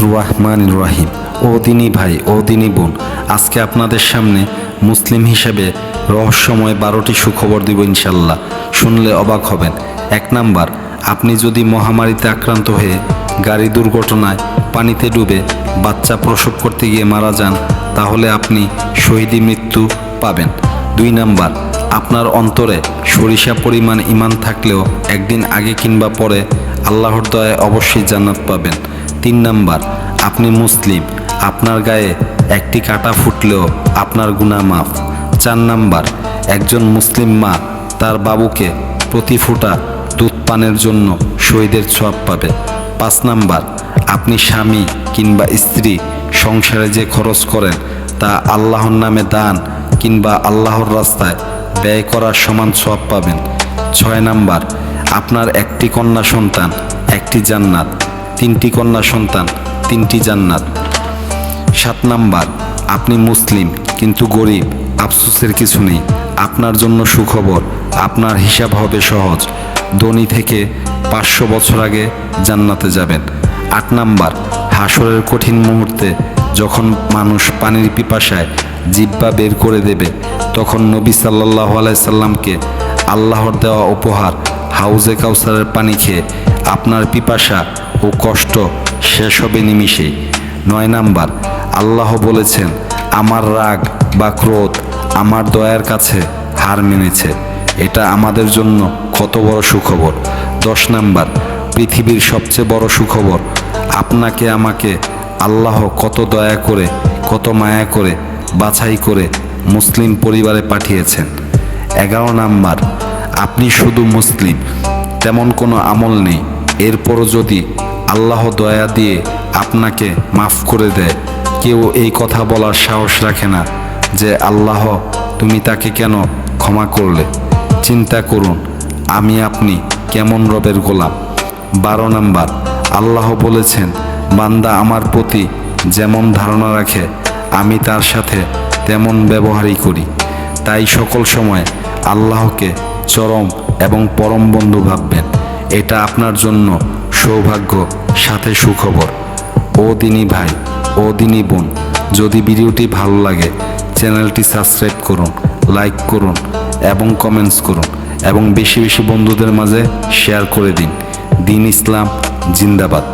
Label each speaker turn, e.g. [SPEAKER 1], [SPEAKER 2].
[SPEAKER 1] বিসমিল্লাহির রহমানির রহিম। ও দিনী ভাই, ও দিনী বোন, আজকে আপনাদের সামনে মুসলিম হিসেবে রহস্যময় 12টি সুখবর দিব ইনশাল্লাহ। শুনলে অবাক হবেন। 1 নাম্বার, আপনি যদি মহামারীতে আক্রান্ত হয়ে গাড়ি দুর্ঘটনায় পানিতে ডুবে বাচ্চা প্রসব করতে গিয়ে মারা যান, তাহলে আপনি শহীদি মৃত্যু পাবেন। 2 নাম্বার, আপনার অন্তরে সরিষা পরিমাণ ঈমান থাকলেও একদিন আগে কিংবা পরে আল্লাহর দয়ায় অবশ্যই জান্নাত পাবেন। 3 নাম্বার, আপনি মুসলিম, আপনার গায়ে একটি কাঁটা ফুটলেও আপনার গুনাহ মাফ। 4 নাম্বার, একজন মুসলিম মা তার বাবুকে প্রতি ফোঁটা দুধ পানের জন্য শহীদের ছোয়াব পাবে। 5 নাম্বার, আপনি স্বামী কিংবা স্ত্রী সংসারে যে খরচ করেন তা আল্লাহর নামে দান কিংবা আল্লাহর রাস্তায় ব্যয় করার সমান ছোয়াব পাবেন। 6 নাম্বার, আপনার একটি কন্যা সন্তান, একটি জান্নাত, 3টি কন্যা সন্তান, 3টি জান্নাত। 7 নাম্বার, আপনি মুসলিম কিন্তু গরিব, আফসোসের কিছু নেই, আপনার জন্য সুখবর, আপনার হিসাব হবে সহজ, ধনী থেকে 500 বছর আগে জান্নাতে যাবেন। 8 নাম্বার, হাসরের কঠিন মুহূর্তে যখন মানুষ পানির পিপাসায় জিহ্বা বের করে দেবে, তখন নবী সাল্লাল্লাহু আলাইহি সাল্লামকে আল্লাহর দেওয়া উপহার হাউজে কাউসারের পানি খেয়ে আপনার পিপাসা ও কষ্ট শেষ হবে নিমিষেই। 9 নাম্বার, আল্লাহ বলেছেন, আমার রাগ বা ক্রোধ আমার দয়ার কাছে হার মেনেছে। এটা আমাদের জন্য কত বড় সুখবর। 10 নাম্বার, পৃথিবীর সবচেয়ে বড় সুখবর, আপনাকে আমাকে আল্লাহ কত দয়া করে, কত মায়া করে, বাছাই করে মুসলিম পরিবারে পাঠিয়েছেন। 11 নাম্বার, আপনি শুধু মুসলিম, তেমন কোনো আমল নেই, এরপরও যদি আল্লাহ দয়া দিয়ে আপনাকে মাফ করে দেয়, কেউ এই কথা বলার সাহস রাখে না যে আল্লাহ তুমি তাকে কেন ক্ষমা করলে। চিন্তা করুন আমি আপনি কেমন রবের গোলাম। 12 নাম্বার, আল্লাহ বলেছেন, বান্দা আমার প্রতি যেমন ধারণা রাখে আমি তার সাথে তেমন ব্যবহারই করি। তাই সকল সময় আল্লাহকে চরম এবং পরম বন্ধু ভাববেন। এটা আপনার জন্য সৌভাগ্য, সাথে সুখবর। ও দিনী ভাই, ও দিনী বোন, যদি ভিডিওটি ভালো লাগে চ্যানেলটি সাবস্ক্রাইব করুন, লাইক করুন এবং কমেন্টস করুন এবং বেশি বেশি বন্ধুদের মাঝে শেয়ার করে দিন। দ্বীন ইসলাম জিন্দাবাদ।